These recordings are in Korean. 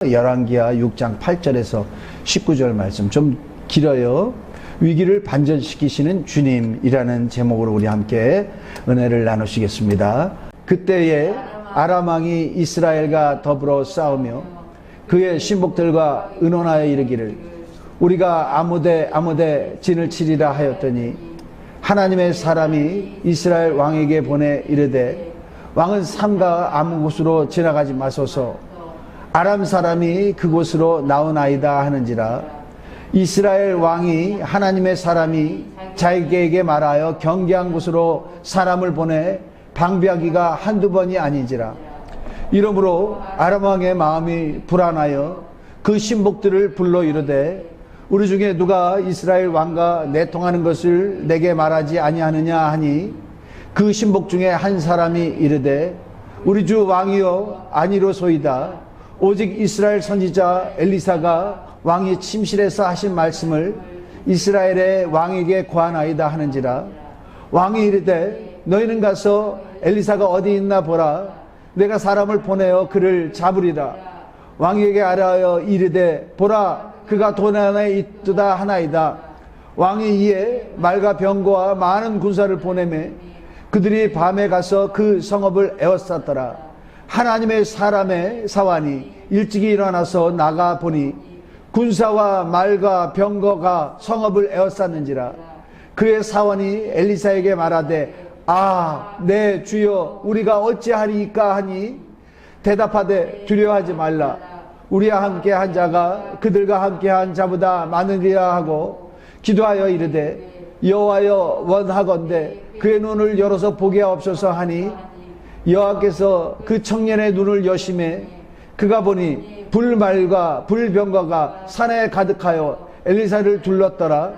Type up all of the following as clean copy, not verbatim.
열왕기하 6장 8절에서 19절 말씀 좀 길어요. 위기를 반전시키시는 주님이라는 제목으로 우리 함께 은혜를 나누시겠습니다. 그때에 아람 왕이 이스라엘과 더불어 싸우며 그의 신복들과 의논하여 이르기를 우리가 아무데 진을 치리라 하였더니 하나님의 사람이 이스라엘 왕에게 보내 이르되 왕은 삼가 아무 곳으로 지나가지 마소서 아람 사람이 그곳으로 나오나이다 하는지라. 이스라엘 왕이 하나님의 사람이 자기에게 말하여 경계한 곳으로 사람을 보내 방비하기가 한두 번이 아니지라. 이러므로 아람 왕의 마음이 불안하여 그 신복들을 불러 이르되 우리 중에 누가 이스라엘 왕과 내통하는 것을 내게 말하지 아니하느냐 하니 그 신복 중에 한 사람이 이르되 우리 주 왕이여 아니로소이다. 오직 이스라엘 선지자 엘리사가 왕이 침실에서 하신 말씀을 이스라엘의 왕에게 고하나이다 하는지라. 왕이 이르되 너희는 가서 엘리사가 어디 있나 보라. 내가 사람을 보내어 그를 잡으리라. 왕에게 아뢰어 이르되 보라 그가 돈 안에 있도다 하나이다. 왕이 이에 말과 병거와 많은 군사를 보내매 그들이 밤에 가서 그 성읍을 에워쌌더라. 하나님의 사람의 사환이 일찍이 일어나서 나가 보니 군사와 말과 병거가 성읍을 에워쌌는지라. 그의 사환이 엘리사에게 말하되 내 주여 우리가 어찌하리이까 하니 대답하되 두려워하지 말라. 우리와 함께한 자가 그들과 함께한 자보다 많으리라 하고 기도하여 이르되 여호와여 원하건대 그의 눈을 열어서 보게 하옵소서 하니 여호와께서 그 청년의 눈을 여심해 그가 보니 불말과 불병거가 산에 가득하여 엘리사를 둘렀더라.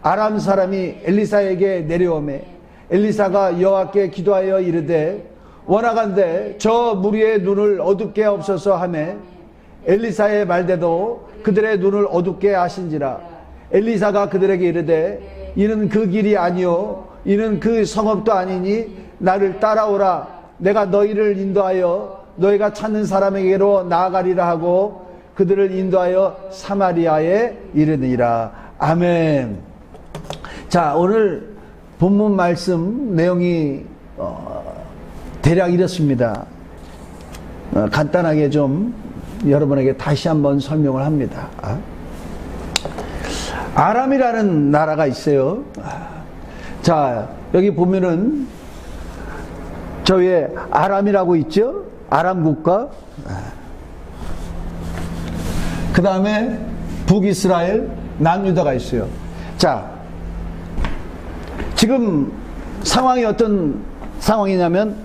아람 사람이 엘리사에게 내려오매 엘리사가 여호와께 기도하여 이르되 원하건대 저 무리의 눈을 어둡게 하옵소서 하매 엘리사의 말대로 그들의 눈을 어둡게 하신지라. 엘리사가 그들에게 이르되 이는 그 길이 아니요 이는 그 성읍도 아니니 나를 따라오라. 내가 너희를 인도하여 너희가 찾는 사람에게로 나아가리라 하고 그들을 인도하여 사마리아에 이르니라. 아멘. 자, 오늘 본문 말씀 내용이 대략 이렇습니다. 간단하게 좀 여러분에게 다시 한번 설명을 합니다. 아람이라는 나라가 있어요. 자, 여기 보면은 저 위에 아람이라고 있죠? 아람 국가. 그 다음에 북이스라엘, 남유다가 있어요. 자, 지금 상황이 어떤 상황이냐면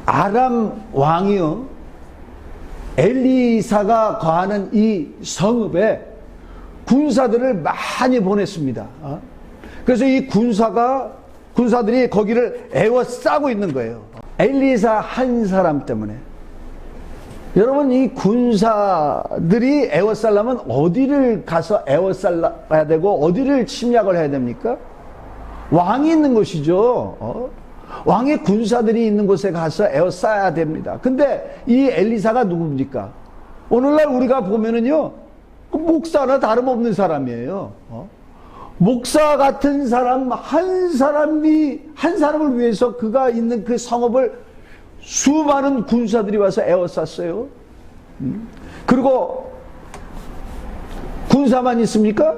아람 왕이요 엘리사가 거하는 이 성읍에 군사들을 많이 보냈습니다. 그래서 이 군사들이 거기를 에워싸고 있는 거예요. 엘리사 한 사람 때문에. 여러분, 이 군사들이 에워싸려면 어디를 가서 에워싸야 되고 어디를 침략을 해야 됩니까? 왕이 있는 곳이죠. 왕의 군사들이 있는 곳에 가서 에워싸야 됩니다. 근데 이 엘리사가 누굽니까? 오늘날 우리가 보면은요 목사나 다름없는 사람이에요. 목사 같은 사람 한 사람을 위해서 그가 있는 그 성읍을 수많은 군사들이 와서 에워쌌어요. 그리고 군사만 있습니까?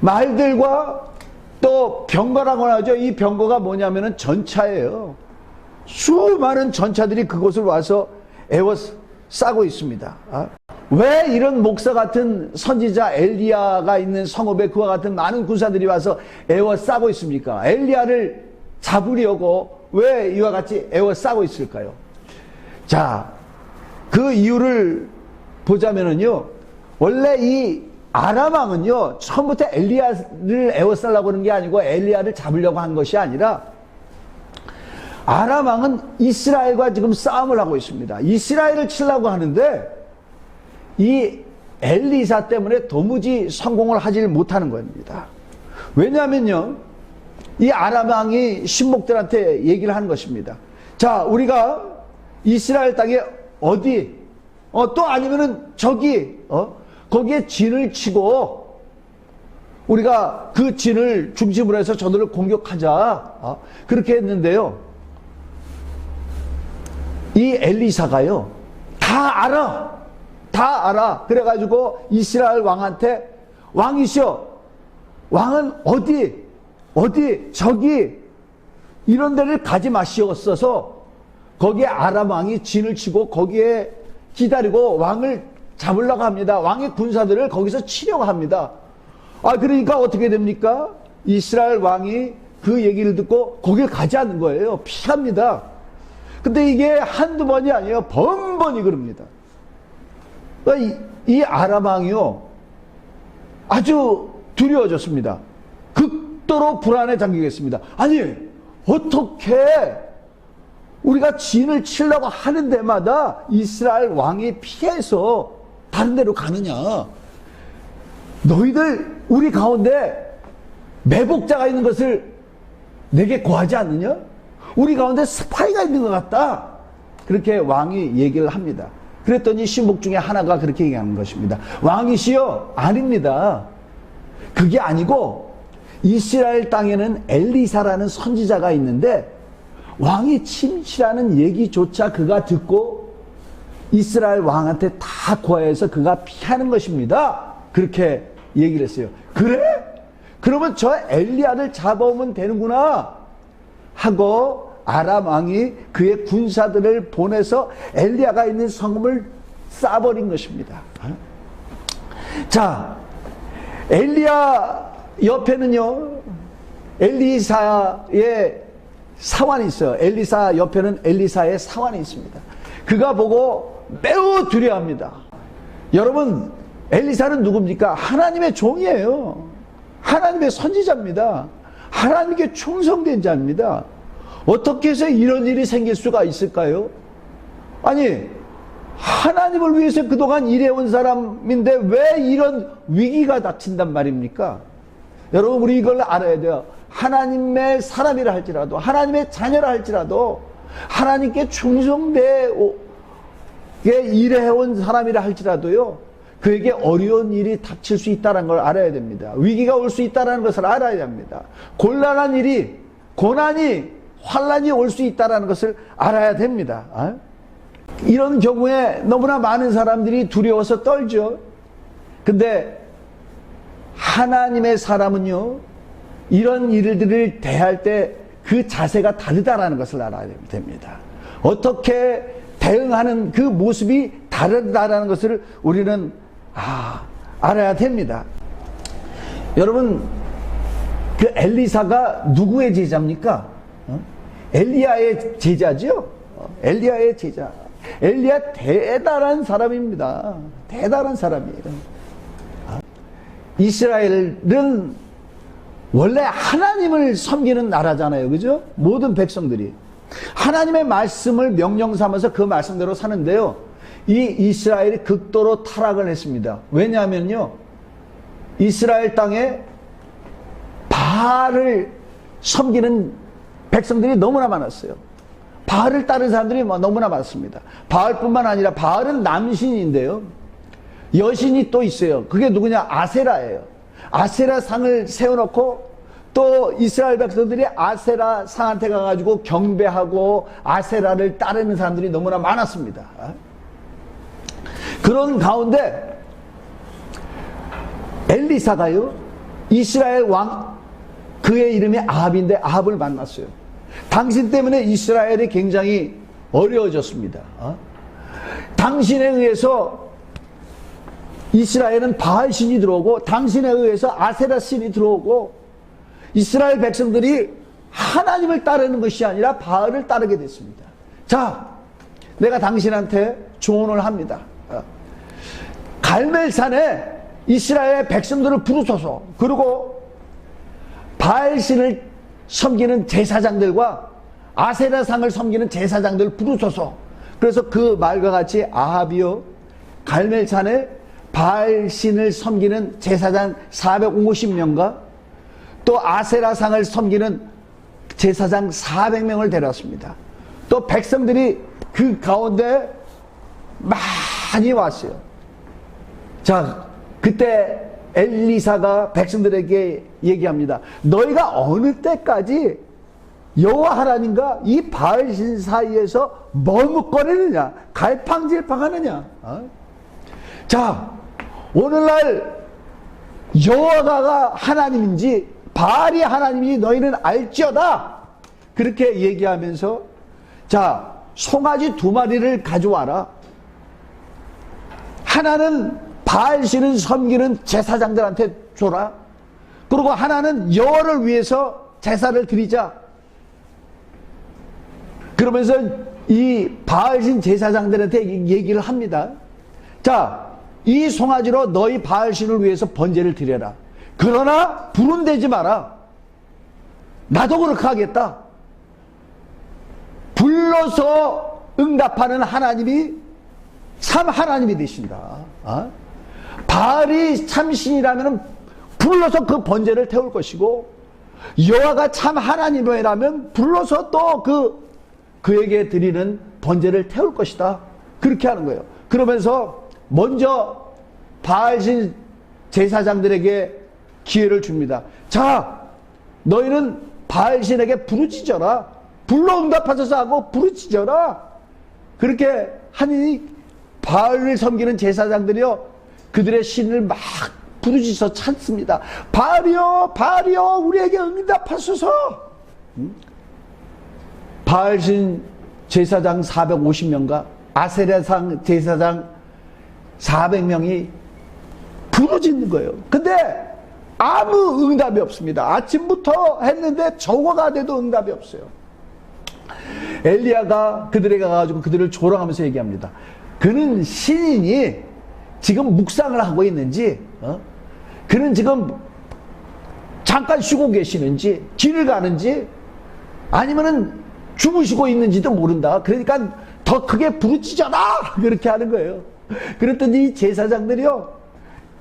말들과 또 병거라고 하죠. 이 병거가 뭐냐면은 전차예요. 수많은 전차들이 그곳을 와서 에워싸고 있습니다. 왜 이런 목사 같은 선지자 엘리야가 있는 성읍에 그와 같은 많은 군사들이 와서 에워싸고 있습니까? 엘리야를 잡으려고 왜 이와 같이 에워싸고 있을까요? 자, 그 이유를 보자면은요, 원래 이 아람 왕은요 처음부터 엘리야를 에워싸려고 하는 게 아니고 엘리야를 잡으려고 한 것이 아니라 아람 왕은 이스라엘과 지금 싸움을 하고 있습니다. 이스라엘을 치려고 하는데 이 엘리사 때문에 도무지 성공을 하지 못하는 겁니다. 왜냐하면요 이 아람 왕이 신복들한테 얘기를 하는 것입니다. 자, 우리가 이스라엘 땅에 어디 또 아니면은 저기 거기에 진을 치고 우리가 그 진을 중심으로 해서 저들을 공격하자. 그렇게 했는데요. 이 엘리사가요, 다 알아. 그래가지고 이스라엘 왕한테, 왕이시여, 왕은 어디 저기 이런 데를 가지 마시옵소서. 거기에 아람 왕이 진을 치고 거기에 기다리고 왕을 잡으려고 합니다. 왕의 군사들을 거기서 치려고 합니다. 그러니까 어떻게 됩니까? 이스라엘 왕이 그 얘기를 듣고 거길 가지 않는 거예요. 피합니다. 근데 이게 한두 번이 아니에요. 번번이 그럽니다. 이 아람 왕이요, 아주 두려워졌습니다. 극도로 불안에 잠기겠습니다. 아니, 어떻게 우리가 진을 치려고 하는 데마다 이스라엘 왕이 피해서 다른 데로 가느냐? 너희들 우리 가운데 매복자가 있는 것을 내게 고하지 않느냐? 우리 가운데 스파이가 있는 것 같다. 그렇게 왕이 얘기를 합니다. 그랬더니 신복 중에 하나가 그렇게 얘기하는 것입니다. 왕이시여, 아닙니다. 그게 아니고 이스라엘 땅에는 엘리사라는 선지자가 있는데 왕이 침치라는 얘기조차 그가 듣고 이스라엘 왕한테 다 고하여서 그가 피하는 것입니다. 그렇게 얘기를 했어요. 그래? 그러면 저 엘리야를 잡아오면 되는구나 하고 아람 왕이 그의 군사들을 보내서 엘리야가 있는 성읍을 쏴버린 것입니다. 자, 엘리야 옆에는요, 엘리사의 사환이 있어요. 엘리사 옆에는 엘리사의 사환이 있습니다. 그가 보고 매우 두려워합니다. 여러분, 엘리사는 누굽니까? 하나님의 종이에요. 하나님의 선지자입니다. 하나님께 충성된 자입니다. 어떻게 해서 이런 일이 생길 수가 있을까요? 아니, 하나님을 위해서 그동안 일해온 사람인데 왜 이런 위기가 닥친단 말입니까? 여러분, 우리 이걸 알아야 돼요. 하나님의 사람이라 할지라도, 하나님의 자녀라 할지라도, 하나님께 충성되게 일해온 사람이라 할지라도요, 그에게 어려운 일이 닥칠 수 있다는 걸 알아야 됩니다. 위기가 올 수 있다는 것을 알아야 합니다. 곤란한 일이, 고난이, 환란이 올 수 있다는 것을 알아야 됩니다. 이런 경우에 너무나 많은 사람들이 두려워서 떨죠. 근데 하나님의 사람은요, 이런 일들을 대할 때 그 자세가 다르다는 것을 알아야 됩니다. 어떻게 대응하는 그 모습이 다르다는 것을 우리는 알아야 됩니다. 여러분, 그 엘리사가 누구의 제자입니까? 엘리야의 제자죠? 엘리야의 제자. 엘리야 대단한 사람입니다. 대단한 사람이에요. 이스라엘은 원래 하나님을 섬기는 나라잖아요. 그죠? 모든 백성들이 하나님의 말씀을 명령 삼아서 그 말씀대로 사는데요, 이 이스라엘이 극도로 타락을 했습니다. 왜냐하면요, 이스라엘 땅에 바알을 섬기는 백성들이 너무나 많았어요. 바알을 따르는 사람들이 너무나 많습니다. 바알뿐만 아니라 바알은 남신인데요, 여신이 또 있어요. 그게 누구냐? 아세라예요. 아세라 상을 세워놓고 또 이스라엘 백성들이 아세라 상한테 가가지고 경배하고 아세라를 따르는 사람들이 너무나 많았습니다. 그런 가운데 엘리사가요, 이스라엘 왕, 그의 이름이 아합인데 아합을 만났어요. 당신 때문에 이스라엘이 굉장히 어려워졌습니다. 당신에 의해서 이스라엘은 바알 신이 들어오고, 당신에 의해서 아세라 신이 들어오고, 이스라엘 백성들이 하나님을 따르는 것이 아니라 바알을 따르게 됐습니다. 자, 내가 당신한테 조언을 합니다. 갈멜산에 이스라엘 백성들을 부르소서. 그리고 바알 신을 섬기는 제사장들과 아세라상을 섬기는 제사장들을 부르소서. 그래서 그 말과 같이 아합이요, 갈멜산에 바알 신을 섬기는 제사장 450명과 또 아세라상을 섬기는 제사장 400명을 데려왔습니다. 또 백성들이 그 가운데 막 많이 왔어요. 자, 그때 엘리사가 백성들에게 얘기합니다. 너희가 어느 때까지 여호와 하나님과 이 바알신 사이에서 머뭇거리느냐, 갈팡질팡하느냐. 자, 오늘날 여호와가 하나님인지 바알이 하나님인지 너희는 알지어다. 그렇게 얘기하면서 자, 송아지 2마리를 가져와라. 하나는 바알신을 섬기는 제사장들한테 줘라. 그리고 하나는 여호와를 위해서 제사를 드리자. 그러면서 이 바알신 제사장들한테 얘기를 합니다. 자, 이 송아지로 너희 바알신을 위해서 번제를 드려라. 그러나 불은 대지 마라. 나도 그렇게 하겠다. 불러서 응답하는 하나님이 참 하나님이 되신다. 바알이 참신이라면 불러서 그 번제를 태울 것이고, 여호와가 참 하나님이라면 불러서 또 그에게 드리는 번제를 태울 것이다. 그렇게 하는 거예요. 그러면서 먼저 바알신 제사장들에게 기회를 줍니다. 자, 너희는 바알신에게 부르짖어라. 불러 응답하소서 하고 부르짖어라. 그렇게 하니 바알을 섬기는 제사장들이요, 그들의 신을 막 부르짖어 찾습니다. 바알이여, 바알이여, 우리에게 응답하소서. 바알신 제사장 450명과 아세라상 제사장 400명이 부르짖는 거예요. 근데 아무 응답이 없습니다. 아침부터 했는데 저거가 돼도 응답이 없어요. 엘리야가 그들에게 가가지고 그들을 조롱하면서 얘기합니다. 그는 신인이 지금 묵상을 하고 있는지, 그는 지금 잠깐 쉬고 계시는지, 길을 가는지, 아니면은 주무시고 있는지도 모른다. 그러니까 더 크게 부르짖어라! 그렇게 하는 거예요. 그랬더니 제사장들이요,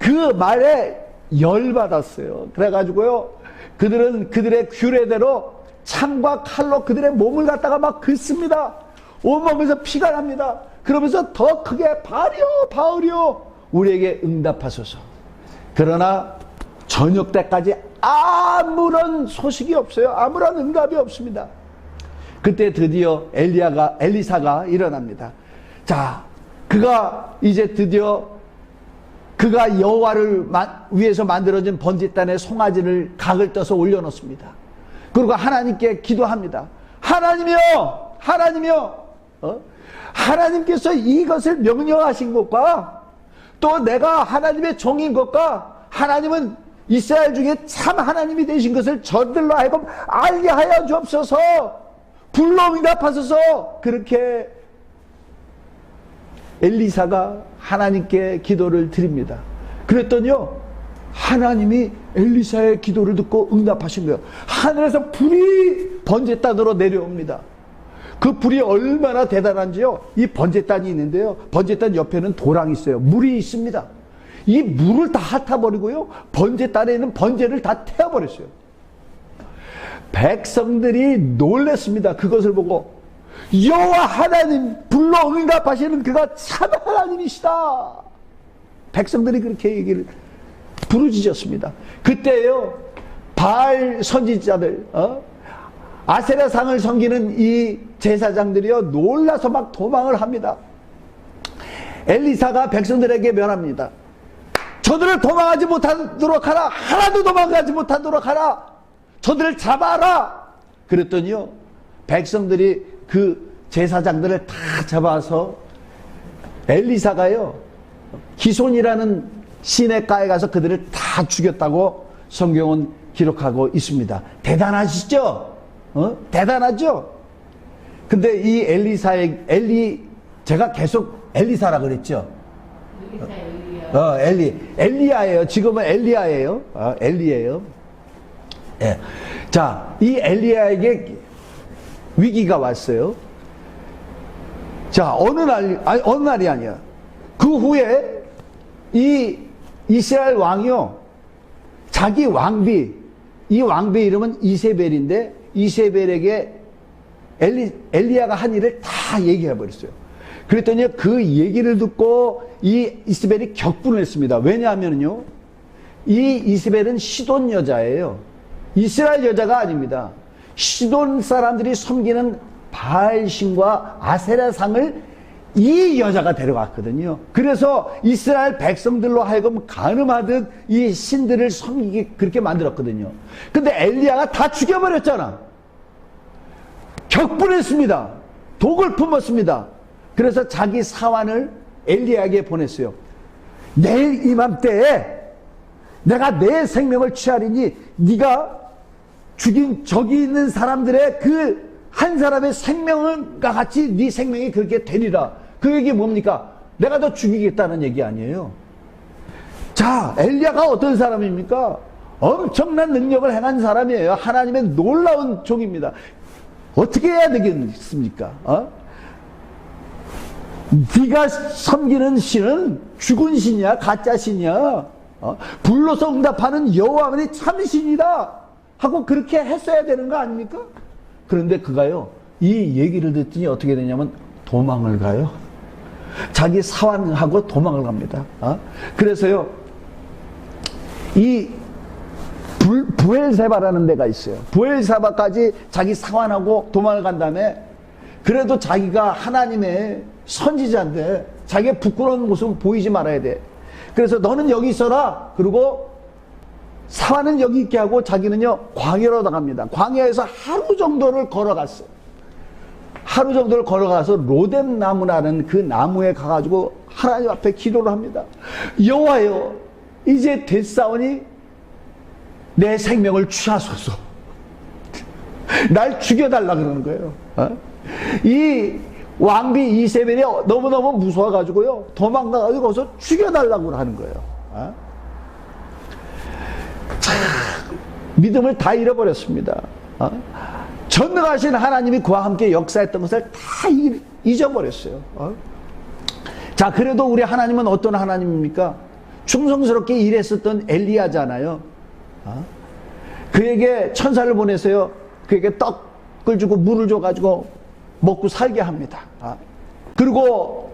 그 말에 열받았어요. 그래가지고요, 그들은 그들의 규례대로 창과 칼로 그들의 몸을 갖다가 막 긋습니다. 온몸에서 피가 납니다. 그러면서 더 크게 바알이요, 바알이요, 우리에게 응답하소서. 그러나 저녁 때까지 아무런 소식이 없어요. 아무런 응답이 없습니다. 그때 드디어 엘리사가 일어납니다. 자, 그가 이제 드디어 그가 여호와를 위해서 만들어진 번제단에 송아지를 각을 떠서 올려놓습니다. 그리고 하나님께 기도합니다. 하나님이여, 하나님이여, 하나님께서 이것을 명령하신 것과 또 내가 하나님의 종인 것과 하나님은 이스라엘 중에 참 하나님이 되신 것을 저들로 하여금 알게 하여 주옵소서. 불러 응답하소서. 그렇게 엘리사가 하나님께 기도를 드립니다. 그랬더니요, 하나님이 엘리사의 기도를 듣고 응답하신 거예요. 하늘에서 불이 번제단으로 내려옵니다. 그 불이 얼마나 대단한지요, 이 번제단이 있는데요, 번제단 옆에는 도랑이 있어요. 물이 있습니다. 이 물을 다 핥아버리고요, 번제단에 있는 번제를 다 태워버렸어요. 백성들이 놀랐습니다. 그것을 보고 여호와 하나님, 불러 응답하시는 그가 참 하나님이시다. 백성들이 그렇게 얘기를 부르짖었습니다. 그때요, 바알 선지자들, 아세라상을 섬기는 이 제사장들이요, 놀라서 막 도망을 합니다. 엘리사가 백성들에게 면합니다. 저들을 도망하지 못하도록 하라. 하나도 도망가지 못하도록 하라. 저들을 잡아라. 그랬더니요, 백성들이 그 제사장들을 다 잡아서 엘리사가요, 기손이라는 시냇가에 가서 그들을 다 죽였다고 성경은 기록하고 있습니다. 대단하시죠? 대단하죠? 근데 이 제가 계속 엘리사라 그랬죠? 엘리야예요. 지금은 엘리야예요. 엘리예요. 예. 자, 이 엘리야에게 위기가 왔어요. 자, 어느 날이 아니야. 그 후에 이 이스라엘 왕이요, 자기 왕비, 이 왕비의 이름은 이세벨인데, 이세벨에게 엘리야가 한 일을 다 얘기해 버렸어요. 그랬더니 그 얘기를 듣고 이 이스벨이 격분을 했습니다. 왜냐하면요, 이 이스벨은 시돈 여자예요. 이스라엘 여자가 아닙니다. 시돈 사람들이 섬기는 바알신과 아세라상을 이 여자가 데려갔거든요. 그래서 이스라엘 백성들로 하여금 간음하듯 이 신들을 섬기게 그렇게 만들었거든요. 근데 엘리야가 다 죽여버렸잖아. 격분했습니다. 독을 품었습니다. 그래서 자기 사환을 엘리야에게 보냈어요. 내일 이맘때에 내가 내 생명을 취하리니 네가 죽인 저기 있는 사람들의 그 한 사람의 생명과 같이 네 생명이 그렇게 되리라. 그 얘기 뭡니까? 내가 너 죽이겠다는 얘기 아니에요. 자, 엘리야가 어떤 사람입니까? 엄청난 능력을 행한 사람이에요. 하나님의 놀라운 종입니다. 어떻게 해야 되겠습니까? 네가 섬기는 신은 죽은 신이야, 가짜 신이야. 불로서 응답하는 여호와만이 참신이다 하고 그렇게 했어야 되는 거 아닙니까? 그런데 그가요, 이 얘기를 듣더니 어떻게 되냐면 도망을 가요. 자기 사환하고 도망을 갑니다. 그래서요, 이 부엘세바라는 데가 있어요. 부엘세바까지 자기 사환하고 도망을 간 다음에, 그래도 자기가 하나님의 선지자인데 자기가 부끄러운 모습을 보이지 말아야 돼. 그래서 너는 여기 있어라. 그리고 사환은 여기 있게 하고 자기는요 광야로 나갑니다. 광야에서 하루 정도를 걸어갔어요. 하루 정도를 걸어가서 로뎀 나무라는 그 나무에 가가지고 하나님 앞에 기도를 합니다. 여호와여, 이제 됐사오니 내 생명을 취하소서. 날 죽여달라 그러는 거예요. 이 왕비 이세벨이 너무너무 무서워가지고요 도망가가지고 거기서 죽여달라고 하는 거예요. 믿음을 다 잃어버렸습니다. 전능하신 하나님이 그와 함께 역사했던 것을 다 잊어버렸어요. 자, 그래도 우리 하나님은 어떤 하나님입니까? 충성스럽게 일했었던 엘리야잖아요. 그에게 천사를 보내서요, 그에게 떡을 주고 물을 줘가지고 먹고 살게 합니다. 그리고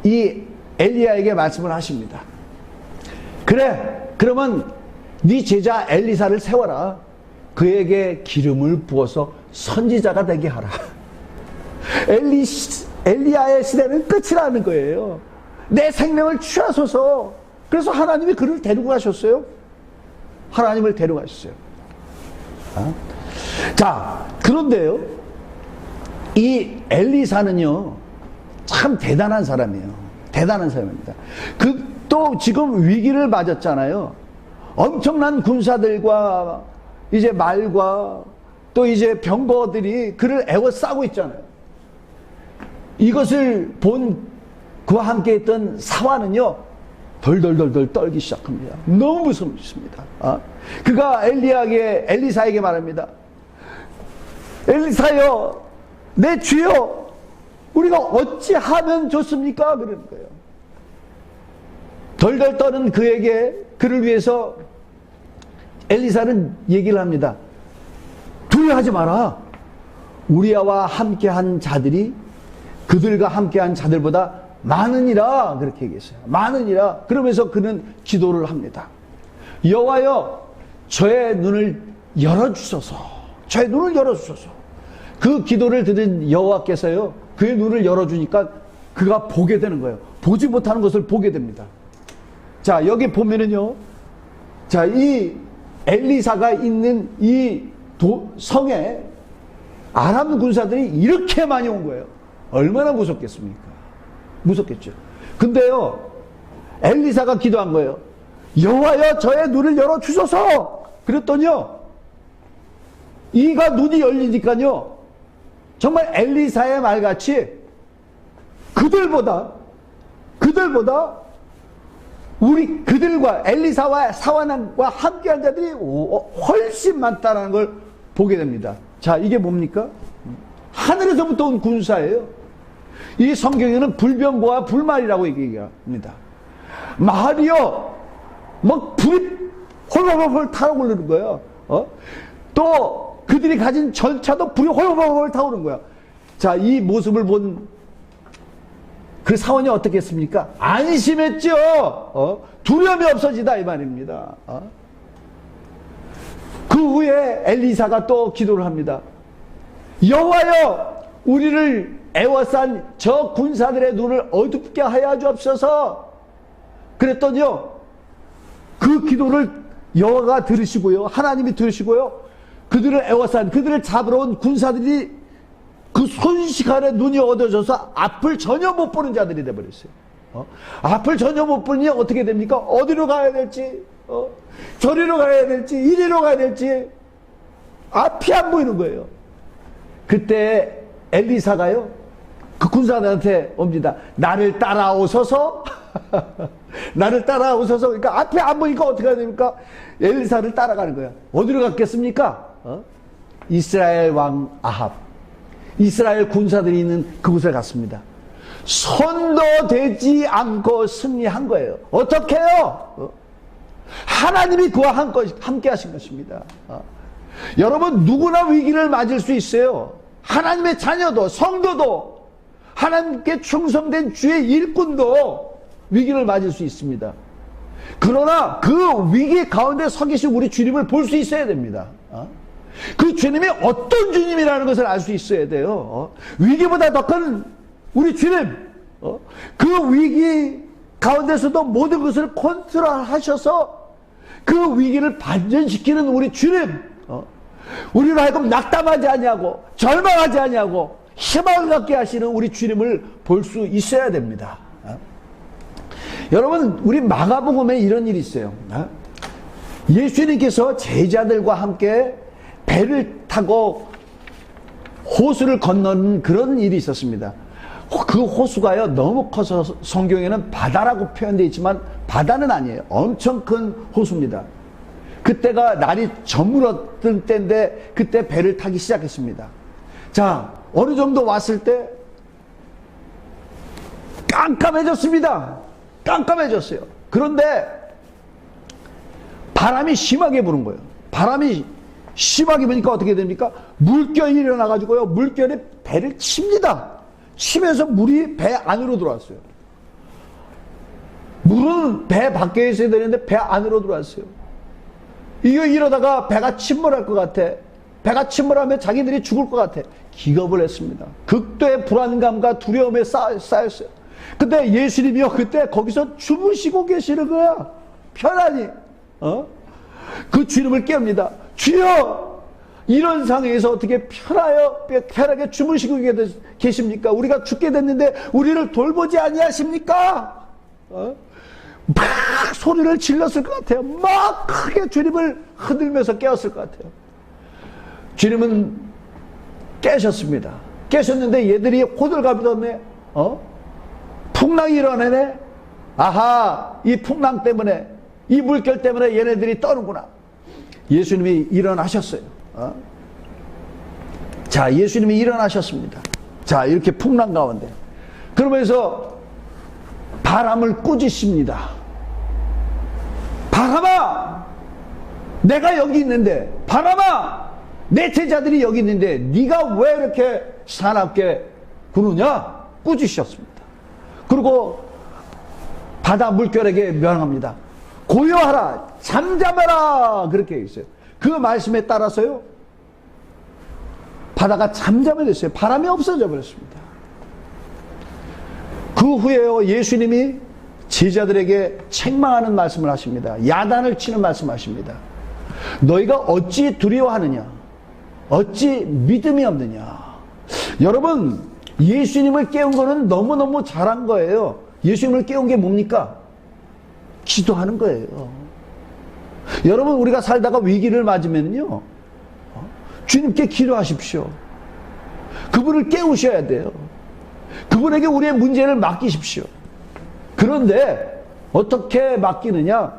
이 엘리야에게 말씀을 하십니다. 그래, 그러면 네 제자 엘리사를 세워라. 그에게 기름을 부어서 선지자가 되게 하라. 엘리야의 시대는 끝이라는 거예요. 내 생명을 취하소서. 그래서 하나님이 그를 데리고 가셨어요. 하나님을 데려가셨어요. 자, 그런데요, 이 엘리사는요 참 대단한 사람이에요. 대단한 사람입니다. 또 지금 위기를 맞았잖아요. 엄청난 군사들과 이제 말과 또 이제 병거들이 그를 에워싸고 있잖아요. 이것을 본 그와 함께 있던 사환은요 덜덜덜덜 떨기 시작합니다. 너무 무섭습니다. 그가 엘리사에게 말합니다. 엘리사여, 내 주여, 우리가 어찌 하면 좋습니까? 그러는 거예요. 덜덜 떠는 그를 위해서 엘리사는 얘기를 합니다. 두려워하지 마라. 우리와 함께한 자들이 그들과 함께한 자들보다 많으니라. 그렇게 얘기했어요. 많으니라. 그러면서 그는 기도를 합니다. 여호와여, 저의 눈을 열어주소서. 저의 눈을 열어주소서. 그 기도를 들은 여호와께서요 그의 눈을 열어주니까 그가 보게 되는 거예요. 보지 못하는 것을 보게 됩니다. 자, 여기 보면은요, 자, 이 엘리사가 있는 이 성에 아람 군사들이 이렇게 많이 온 거예요. 얼마나 무섭겠습니까? 무섭겠죠. 근데요, 엘리사가 기도한 거예요. 여호와여, 저의 눈을 열어주소서. 그랬더니요, 이가 눈이 열리니까요, 정말 엘리사의 말같이 그들보다 그들과 엘리사와 사환과 함께한 자들이 훨씬 많다는 걸 보게 됩니다. 자, 이게 뭡니까? 하늘에서부터 온 군사예요. 이 성경에는 불병거와 불말이라고 얘기합니다. 말이요, 막 불이 홀홀홀 타오르는 거예요. 또 그들이 가진 전차도 불이 홀홀홀 타오르는 거야. 자, 이 모습을 본 그 사원이 어떻게 했습니까? 안심했죠. 두려움이 없어지다 이 말입니다. 그 후에 엘리사가 또 기도를 합니다. 여호와여, 우리를 애워싼 저 군사들의 눈을 어둡게 하여 주옵소서. 그랬더니요, 그 기도를 여호와가 들으시고요, 하나님이 들으시고요, 그들을 애워싼, 그들을 잡으러 온 군사들이 그 순식간에 눈이 어두워져서 앞을 전혀 못 보는 자들이 되어버렸어요. 앞을 전혀 못 보니 어떻게 됩니까? 어디로 가야 될지, 저리로 가야 될지, 이리로 가야 될지 앞이 안 보이는 거예요. 그때 엘리사가요, 그 군사들한테 옵니다. 나를 따라오소서. 나를 따라오소서. 그러니까 앞에 안 보니까 어떻게 해야 됩니까? 엘리사를 따라가는 거야. 어디로 갔겠습니까? 이스라엘 왕 아합, 이스라엘 군사들이 있는 그곳에 갔습니다. 손도 대지 않고 승리한 거예요. 어떻게 해요? 하나님이 그와 함께 하신 것입니다. 여러분, 누구나 위기를 맞을 수 있어요. 하나님의 자녀도, 성도도, 하나님께 충성된 주의 일꾼도 위기를 맞을 수 있습니다. 그러나 그 위기 가운데 서 계신 우리 주님을 볼 수 있어야 됩니다. 그 주님이 어떤 주님이라는 것을 알 수 있어야 돼요. 위기보다 더 큰 우리 주님, 그 위기 가운데서도 모든 것을 컨트롤하셔서 그 위기를 반전시키는 우리 주님, 우리로 하여금 낙담하지 아니하고 절망하지 아니하고 희망을 갖게 하시는 우리 주님을 볼 수 있어야 됩니다. 여러분, 우리 마가복음에 이런 일이 있어요. 예수님께서 제자들과 함께 배를 타고 호수를 건너는 그런 일이 있었습니다. 그 호수가요, 너무 커서 성경에는 바다라고 표현되어 있지만 바다는 아니에요. 엄청 큰 호수입니다. 그때가 날이 저물었던 때인데 그때 배를 타기 시작했습니다. 자, 어느 정도 왔을 때 깜깜해졌습니다. 깜깜해졌어요. 그런데 바람이 심하게 부는 거예요. 바람이 심하게 부니까 어떻게 됩니까? 물결이 일어나가지고요, 물결이 배를 칩니다. 치면서 물이 배 안으로 들어왔어요. 물은 배 밖에 있어야 되는데 배 안으로 들어왔어요. 이러다가 배가 침몰할 것 같아. 배가 침몰하면 자기들이 죽을 것 같아. 기겁을 했습니다. 극도의 불안감과 두려움에 쌓였어요. 근데 예수님이요, 그때 거기서 주무시고 계시는 거야. 편안히. 그 주님을 깨웁니다. 주여, 이런 상황에서 어떻게 편하게 주무시고 계십니까? 우리가 죽게 됐는데 우리를 돌보지 아니하십니까? 막 소리를 질렀을 것 같아요. 막 크게 주님을 흔들면서 깨웠을 것 같아요. 주님은 깨셨습니다. 깨셨는데 얘들이 호들갑이 떴네. 풍랑이 일어나네. 아하, 이 풍랑 때문에, 이 물결 때문에 얘네들이 떠는구나. 예수님이 일어나셨어요. 자, 예수님이 일어나셨습니다. 자, 이렇게 풍랑 가운데. 그러면서 바람을 꾸짖습니다. 바람아, 내가 여기 있는데, 바람아, 내 제자들이 여기 있는데 네가 왜 이렇게 사납게 구느냐? 꾸짖으셨습니다. 그리고 바다 물결에게 명합니다. 고요하라, 잠잠하라, 그렇게 있어요. 그 말씀에 따라서요, 바다가 잠잠해졌어요. 바람이 없어져 버렸습니다. 그 후에요, 예수님이 제자들에게 책망하는 말씀을 하십니다. 야단을 치는 말씀을 하십니다. 너희가 어찌 두려워하느냐? 어찌 믿음이 없느냐? 여러분, 예수님을 깨운 거는 너무너무 잘한 거예요. 예수님을 깨운 게 뭡니까? 기도하는 거예요. 여러분, 우리가 살다가 위기를 맞으면요, 주님께 기도하십시오. 그분을 깨우셔야 돼요. 그분에게 우리의 문제를 맡기십시오. 그런데 어떻게 맡기느냐?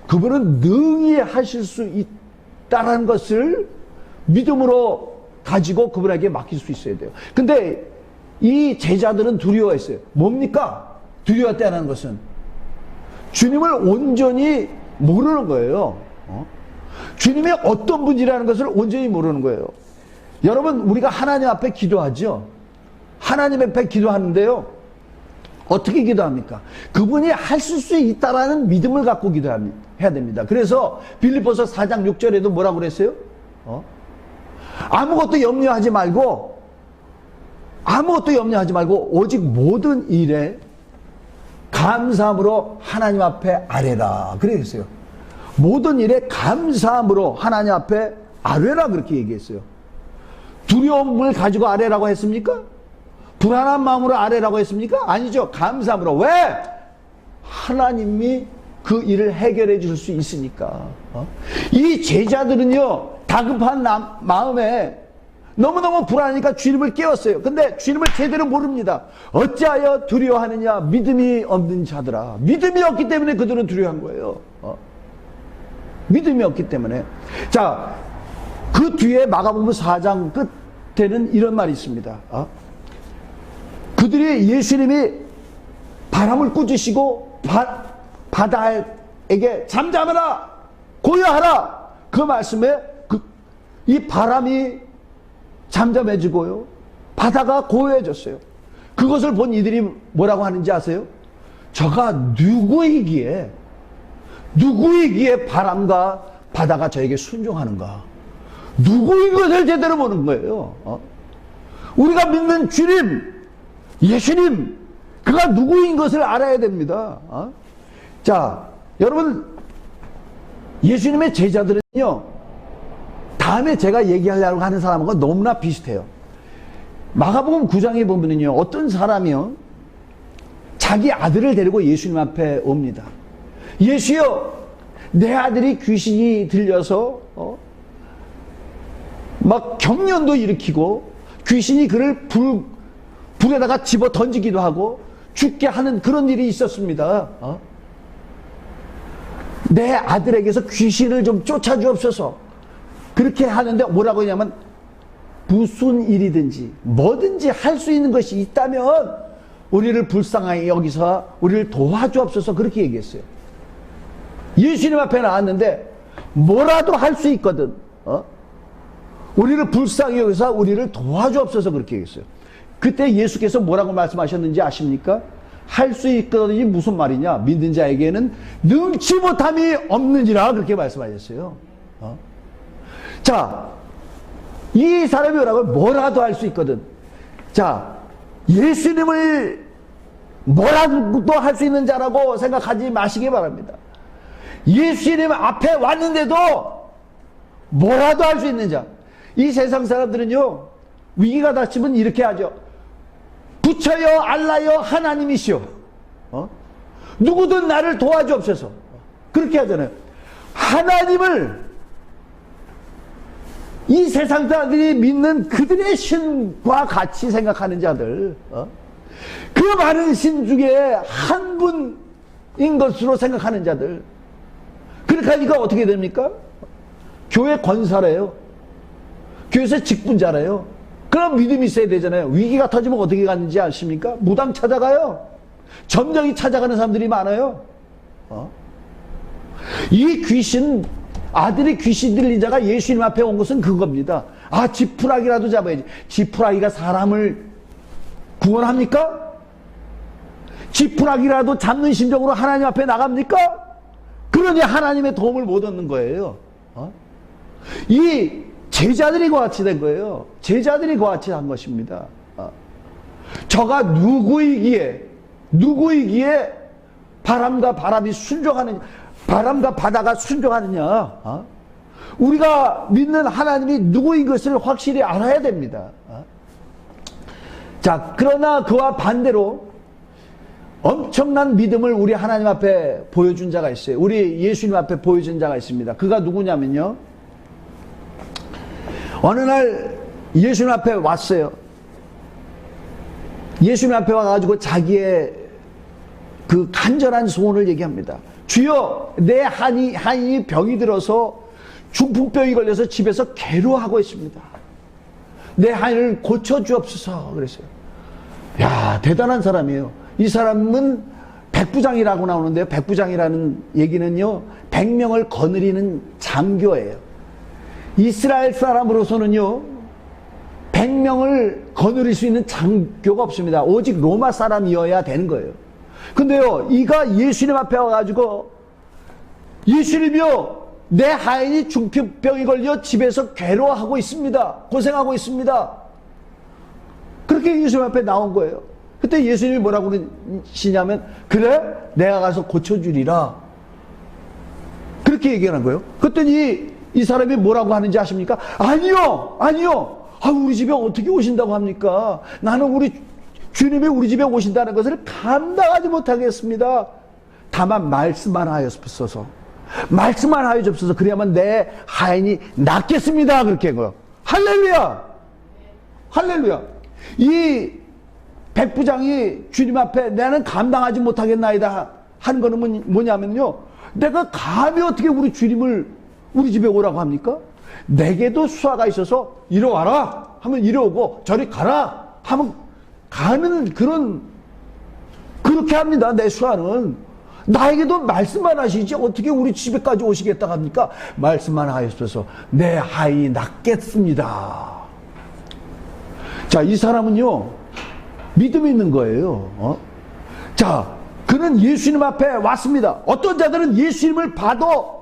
그분은 능히 하실 수 있다는 것을 믿음으로 가지고 그분에게 맡길 수 있어야 돼요. 근데 이 제자들은 두려워했어요. 뭡니까? 두려웠다는 것은 주님을 온전히 모르는 거예요. 주님이 어떤 분이라는 것을 온전히 모르는 거예요. 여러분, 우리가 하나님 앞에 기도하죠. 하나님 앞에 기도하는데요, 어떻게 기도합니까? 그분이 하실 수 있다라는 믿음을 갖고 기도해야 됩니다. 그래서 빌립보서 4장 6절에도 뭐라고 그랬어요? 아무것도 염려하지 말고 오직 모든 일에 감사함으로 하나님 앞에 아뢰라. 그랬어요. 모든 일에 감사함으로 하나님 앞에 아뢰라 그렇게 얘기했어요. 두려움을 가지고 아뢰라고 했습니까? 불안한 마음으로 아뢰라고 했습니까? 아니죠. 감사함으로. 왜? 하나님이 그 일을 해결해 줄 수 있으니까. 이 제자들은요, 다급한 마음에 너무너무 불안하니까 주님을 깨웠어요. 근데 주님을 제대로 모릅니다. 어찌하여 두려워하느냐? 믿음이 없는 자들아. 믿음이 없기 때문에 그들은 두려워한 거예요. 믿음이 없기 때문에. 자, 그 뒤에 마가복음 4장 끝에는 이런 말이 있습니다. 그들이 예수님이 바람을 꾸짖으시고 바다에게 잠잠하라, 고요하라, 그 말씀에 이 바람이 잠잠해지고요, 바다가 고요해졌어요. 그것을 본 이들이 뭐라고 하는지 아세요? 저가 누구이기에 바람과 바다가 저에게 순종하는가? 누구인 것을 제대로 보는 거예요. 우리가 믿는 주님, 예수님, 그가 누구인 것을 알아야 됩니다. 자, 여러분, 예수님의 제자들은요, 다음에 제가 얘기하려고 하는 사람과 너무나 비슷해요. 마가복음 9장에 보면은요, 어떤 사람이요, 자기 아들을 데리고 예수님 앞에 옵니다. 예수여, 내 아들이 귀신이 들려서 막 경련도 일으키고 귀신이 그를 불에다가 집어 던지기도 하고 죽게 하는 그런 일이 있었습니다. 내 아들에게서 귀신을 좀 쫓아주옵소서. 그렇게 하는데 뭐라고 하냐면, 무슨 일이든지 뭐든지 할 수 있는 것이 있다면 우리를 불쌍하게 여기서 우리를 도와주옵소서. 그렇게 얘기했어요. 예수님 앞에 나왔는데 뭐라도 할 수 있거든. 우리를 불쌍히 여기서 우리를 도와주옵소서. 그렇게 얘기했어요. 그때 예수께서 뭐라고 말씀하셨는지 아십니까? 할 수 있거든이 무슨 말이냐? 믿는 자에게는 능치 못함이 없느니라. 그렇게 말씀하셨어요. 자, 이 사람이 뭐라도 할 수 있거든. 자, 예수님을 뭐라도 할 수 있는 자라고 생각하지 마시기 바랍니다. 예수님 앞에 왔는데도 뭐라도 할 수 있는 자. 이 세상 사람들은요, 위기가 닥치면 이렇게 하죠. 부처여, 알라여, 하나님이시여, 누구든 나를 도와주옵소서. 그렇게 하잖아요. 하나님을, 이 세상 사람들이 믿는 그들의 신과 같이 생각하는 자들, 그 많은 신 중에 한 분인 것으로 생각하는 자들, 그렇게 하니까 어떻게 됩니까? 교회 권사래요. 교회에서 직분자래요. 그럼 믿음이 있어야 되잖아요. 위기가 터지면 어떻게 가는지 아십니까? 무당 찾아가요. 점령이 찾아가는 사람들이 많아요. 이 귀신, 아들이 귀신 들린 자가 예수님 앞에 온 것은 그겁니다. 아, 지푸라기라도 잡아야지. 지푸라기가 사람을 구원합니까? 지푸라기라도 잡는 심정으로 하나님 앞에 나갑니까? 그러니 하나님의 도움을 못 얻는 거예요. 이 제자들이 그와 같이 된 거예요. 제자들이 그와 같이 한 것입니다. 저가 누구이기에 바람과 바람이 순종하느냐, 바람과 바다가 순종하느냐. 우리가 믿는 하나님이 누구인 것을 확실히 알아야 됩니다. 자, 그러나 그와 반대로 엄청난 믿음을 우리 하나님 앞에 보여준 자가 있어요. 우리 예수님 앞에 보여준 자가 있습니다. 그가 누구냐면요, 어느 날 예수님 앞에 왔어요. 예수님 앞에 와가지고 자기의 그 간절한 소원을 얘기합니다. 주여, 내 하인이 병이 들어서 중풍병이 걸려서 집에서 괴로워하고 있습니다. 내 하인을 고쳐주옵소서. 그랬어요. 야, 대단한 사람이에요. 이 사람은 백부장이라고 나오는데요. 백부장이라는 얘기는요, 100명을 거느리는 장교예요. 이스라엘 사람으로서는요, 생명을 거느릴 수 있는 장교가 없습니다. 오직 로마 사람이어야 되는 거예요. 근데요, 이가 예수님 앞에 와가지고, 예수님이요, 내 하인이 중풍병이 걸려 집에서 괴로워하고 있습니다. 고생하고 있습니다. 그렇게 예수님 앞에 나온 거예요. 그때 예수님이 뭐라고 그러시냐면, 그래? 내가 가서 고쳐주리라. 그렇게 얘기하는 거예요. 그랬더니 이 사람이 뭐라고 하는지 아십니까? 아니요! 아니요! 아, 우리 집에 어떻게 오신다고 합니까? 나는 우리 주님이 우리 집에 오신다는 것을 감당하지 못하겠습니다. 다만 말씀만 하였옵소서. 말씀만 하여줍소서. 그래야만 내 하인이 낫겠습니다. 그렇게 한 거예요. 할렐루야! 할렐루야! 이 백부장이 주님 앞에 나는 감당하지 못하겠나이다 하는 거는 뭐냐면요, 내가 감히 어떻게 우리 주님을 우리 집에 오라고 합니까? 내게도 수하가 있어서 이리 와라 하면 이리 오고 저리 가라 하면 가는 그렇게 합니다. 내 수하는. 나에게도 말씀만 하시지 어떻게 우리 집에까지 오시겠다 합니까? 말씀만 하셨어서 내 하인이 낫겠습니다. 자, 이 사람은요, 믿음이 있는 거예요. 자, 그는 예수님 앞에 왔습니다. 어떤 자들은 예수님을 봐도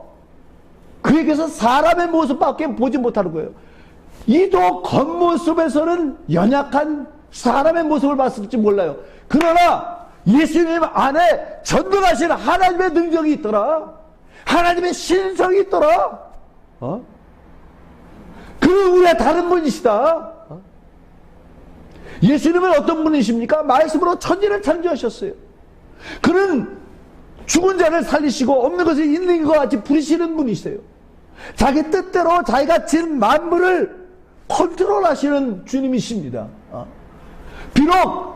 그에게서 사람의 모습밖에 보지 못하는 거예요. 이도 겉모습에서는 연약한 사람의 모습을 봤을지 몰라요. 그러나 예수님 안에 전능하신 하나님의 능력이 있더라. 하나님의 신성이 있더라. 그 위에 다른 분이시다. 예수님은 어떤 분이십니까? 말씀으로 천지를 창조하셨어요. 그는 죽은 자를 살리시고 없는 것을 있는 것 같이 부리시는 분이세요. 자기 뜻대로 자기가 지은 만물을 컨트롤하시는 주님이십니다. 비록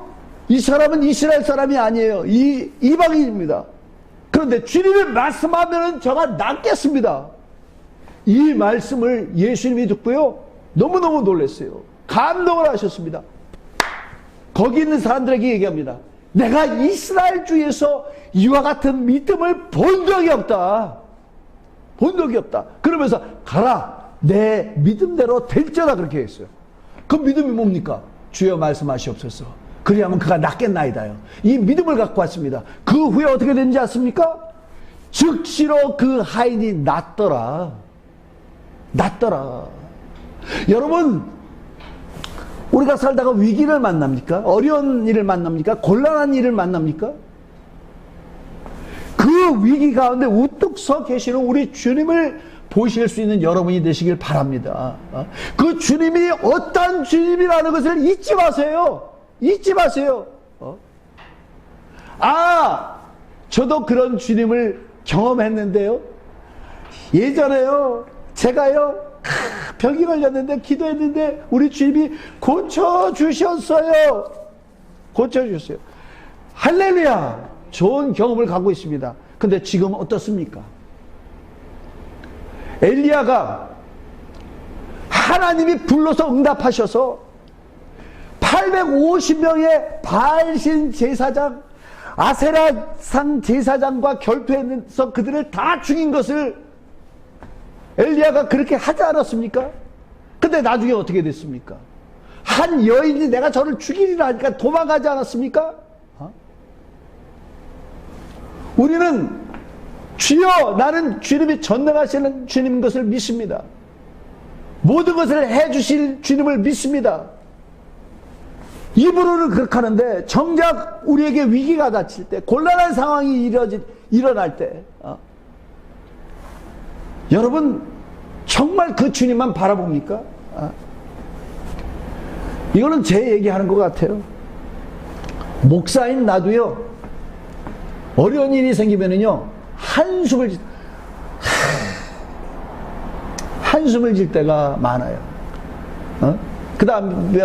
이 사람은 이스라엘 사람이 아니에요. 이방인입니다. 그런데 주님이 말씀하면 저가 낫겠습니다. 이 말씀을 예수님이 듣고요, 너무너무 놀랐어요. 감동을 하셨습니다. 거기 있는 사람들에게 얘기합니다. 내가 이스라엘 중에서 이와 같은 믿음을 본 적이 없다. 본 적이 없다. 그러면서 가라. 내 믿음대로 될지어다. 그렇게 했어요. 그 믿음이 뭡니까? 주여 말씀하시옵소서. 그리하면 그가 낫겠나이다요. 이 믿음을 갖고 왔습니다. 그 후에 어떻게 되는지 아십니까? 즉시로 그 하인이 낫더라. 낫더라. 여러분, 우리가 살다가 위기를 만납니까? 어려운 일을 만납니까? 곤란한 일을 만납니까? 그 위기 가운데 우뚝 서 계시는 우리 주님을 보실 수 있는 여러분이 되시길 바랍니다. 그 주님이 어떤 주님이라는 것을 잊지 마세요. 잊지 마세요. 저도 그런 주님을 경험했는데요. 예전에요, 제가요, 병이 걸렸는데 기도했는데 우리 주님이 고쳐주셨어요. 고쳐주셨어요. 할렐루야. 좋은 경험을 갖고 있습니다. 근데 지금 어떻습니까? 엘리야가 하나님이 불러서 응답하셔서 850명의 바알신 제사장, 아세라상 제사장과 결투해서 그들을 다 죽인 것을 엘리야가 그렇게 하지 않았습니까? 근데 나중에 어떻게 됐습니까? 한 여인이 내가 저를 죽이리라 하니까 도망가지 않았습니까? 우리는 주여, 나는 주님이 전능하시는 주님인 것을 믿습니다. 모든 것을 해주실 주님을 믿습니다. 입으로는 그렇게 하는데 정작 우리에게 위기가 닥칠 때, 곤란한 상황이 일어날 때, 여러분 정말 그 주님만 바라봅니까? 이거는 제 얘기하는 것 같아요. 목사인 나도요, 어려운 일이 생기면은요, 한숨을 질 때가 많아요. 그 다음에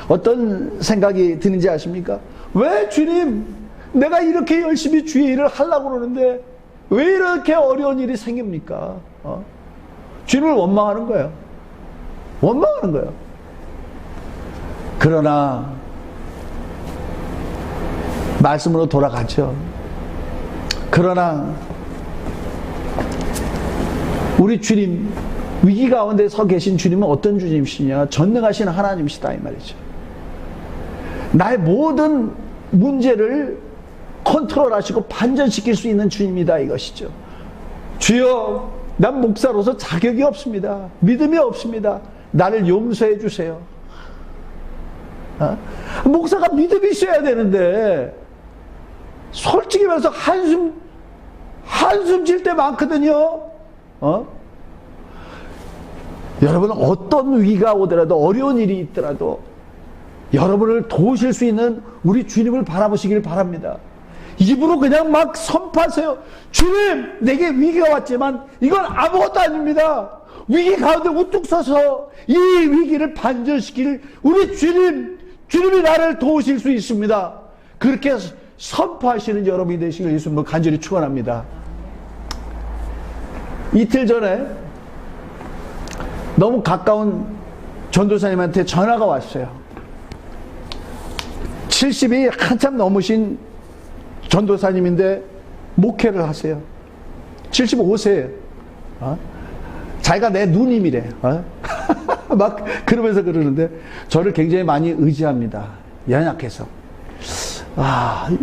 어떤 생각이 드는지 아십니까? 왜 주님, 내가 이렇게 열심히 주의 일을 하려고 그러는데 왜 이렇게 어려운 일이 생깁니까? 주님을 원망하는 거예요. 원망하는 거예요. 그러나 말씀으로 돌아가죠. 그러나 우리 주님, 위기 가운데 서 계신 주님은 어떤 주님이시냐? 전능하신 하나님이시다 이 말이죠. 나의 모든 문제를 컨트롤하시고 반전시킬 수 있는 주님이다 이것이죠. 주여, 난 목사로서 자격이 없습니다. 믿음이 없습니다. 나를 용서해 주세요. 목사가 믿음이 있어야 되는데 솔직히 말해서 한숨 질 때 많거든요. 여러분, 어떤 위기가 오더라도, 어려운 일이 있더라도 여러분을 도우실 수 있는 우리 주님을 바라보시길 바랍니다. 입으로 그냥 막 선포하세요. 주님, 내게 위기가 왔지만 이건 아무것도 아닙니다. 위기 가운데 우뚝 서서 이 위기를 반전시킬 우리 주님이 나를 도우실 수 있습니다. 그렇게 선포하시는 여러분이 되시길 예수님을 간절히 축원합니다. 이틀 전에 너무 가까운 전도사님한테 전화가 왔어요. 70이 한참 넘으신 전도사님인데 목회를 하세요. 75세예요. 자기가 내 누님이래. 막 그러면서 그러는데 저를 굉장히 많이 의지합니다. 연약해서.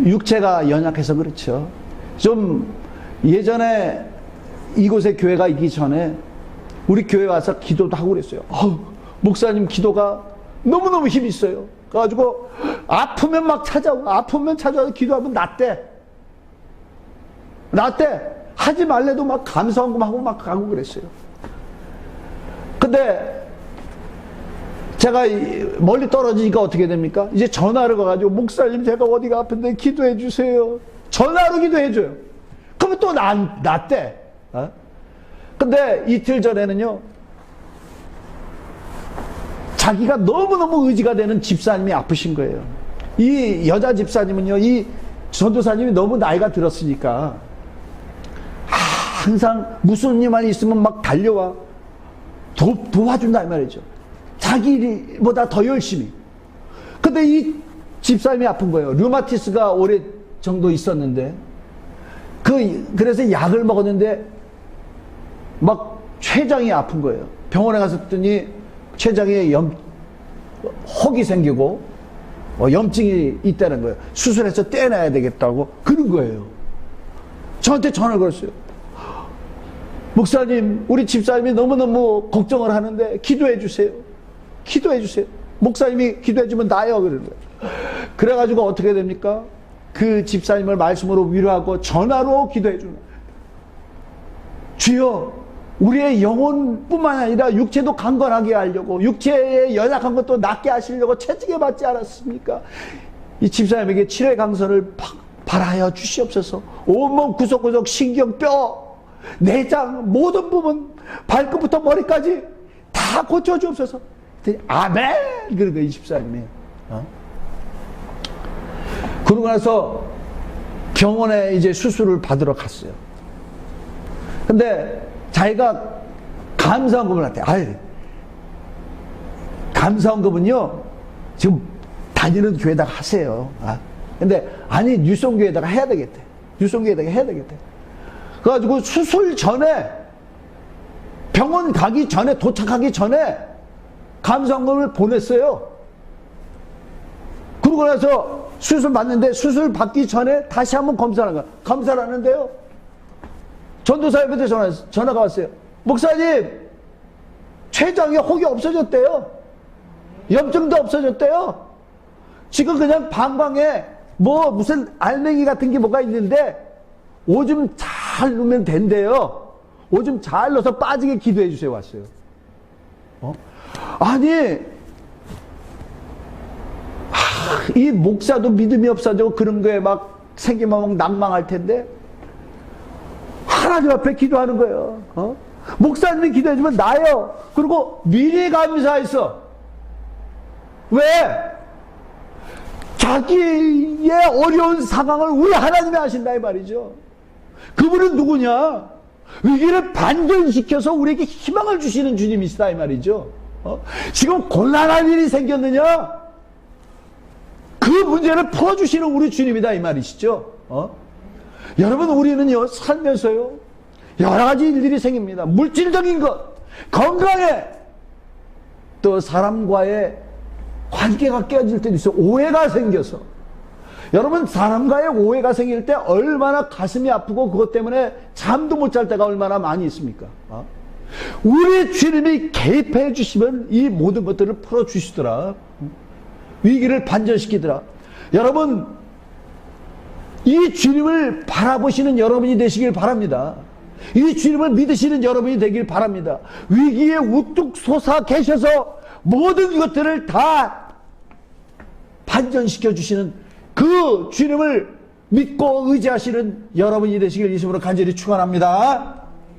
육체가 연약해서 그렇죠. 좀 예전에 이곳에 교회가 있기 전에 우리 교회 와서 기도도 하고 그랬어요. 목사님 기도가 너무너무 힘이 있어요. 그래가지고 아프면 막 찾아와서 기도하면 낫대. 하지 말래도 막 감사헌금하고 막 가고 그랬어요. 근데 제가 멀리 떨어지니까 어떻게 됩니까? 이제 전화를 가가지고 목사님 제가 어디가 아픈데 기도해 주세요. 전화로 기도해 줘요. 그러면 또 낫대. 근데 이틀 전에는요, 자기가 너무너무 의지가 되는 집사님이 아프신 거예요. 이 여자 집사님은요, 이 전도사님이 너무 나이가 들었으니까 항상 무슨 일만 있으면 막 달려와 도와준다 이 말이죠. 자기 일보다 더 열심히. 근데 이 집사님이 아픈 거예요. 류마티스가 오래 정도 있었는데 그래서 약을 먹었는데 막 췌장이 아픈 거예요. 병원에 갔더니 췌장에 혹이 생기고 염증이 있다는 거예요. 수술해서 떼내야 되겠다고 그런 거예요. 저한테 전화를 걸었어요. 목사님, 우리 집사님이 너무너무 걱정을 하는데 기도해 주세요. 목사님이 기도해 주면 나요. 그러는 거예요. 그래가지고 어떻게 됩니까? 그 집사님을 말씀으로 위로하고 전화로 기도해 주는 거예요. 주여, 우리의 영혼뿐만 아니라 육체도 강건하게 하려고, 육체에 연약한 것도 낫게 하시려고 채찍에 맞지 않았습니까? 이 집사님에게 치료의 강선을 발하여 주시옵소서. 온몸 구석구석 신경, 뼈, 내장, 모든 부분, 발끝부터 머리까지 다 고쳐주옵소서. 아멘! 그런 거예요, 이 집사님이. 그러고 나서 병원에 이제 수술을 받으러 갔어요. 근데 자기가 감사헌금을 했대. 감사헌금은요, 지금 다니는 교회에다가 하세요. 근데 아니, 뉴송교회에다가 해야 되겠대. 그래가지고 수술 전에, 병원 가기 전에, 도착하기 전에 감사헌금을 보냈어요. 그러고 나서 수술 받는데, 수술 받기 전에 다시 한번 검사를 하는 거야. 검사를 하는데요, 전도사님한테 전화가 왔어요. 목사님, 췌장에 혹이 없어졌대요. 염증도 없어졌대요. 지금 그냥 방광에 무슨 알맹이 같은 게 뭐가 있는데 오줌 잘 넣으면 된대요. 오줌 잘 넣어서 빠지게 기도해 주세요. 왔어요. 아니, 이 목사도 믿음이 없어지고 그런 거에 막 생기면 막 난망할 텐데 하나님 앞에 기도하는 거예요. 목사님이 기도해주면 나요. 그리고 미리 감사했어. 왜? 자기의 어려운 상황을 우리 하나님이 하신다 이 말이죠. 그분은 누구냐? 위기를 반전시켜서 우리에게 희망을 주시는 주님이시다 이 말이죠. 지금 곤란한 일이 생겼느냐? 그 문제를 풀어주시는 우리 주님이다 이 말이시죠. 여러분, 우리는요 살면서요 여러 가지 일들이 생깁니다. 물질적인 것, 건강에 또 사람과의 관계가 깨어질 때도 있어요. 오해가 생겨서. 여러분, 사람과의 오해가 생길 때 얼마나 가슴이 아프고 그것 때문에 잠도 못 잘 때가 얼마나 많이 있습니까? 우리 주님이 개입해 주시면 이 모든 것들을 풀어주시더라. 위기를 반전시키더라. 여러분, 이 주님을 바라보시는 여러분이 되시길 바랍니다. 이 주님을 믿으시는 여러분이 되길 바랍니다. 위기에 우뚝 솟아 계셔서 모든 것들을 다 반전시켜 주시는 그 주님을 믿고 의지하시는 여러분이 되시길 예수님으로 간절히 축원합니다.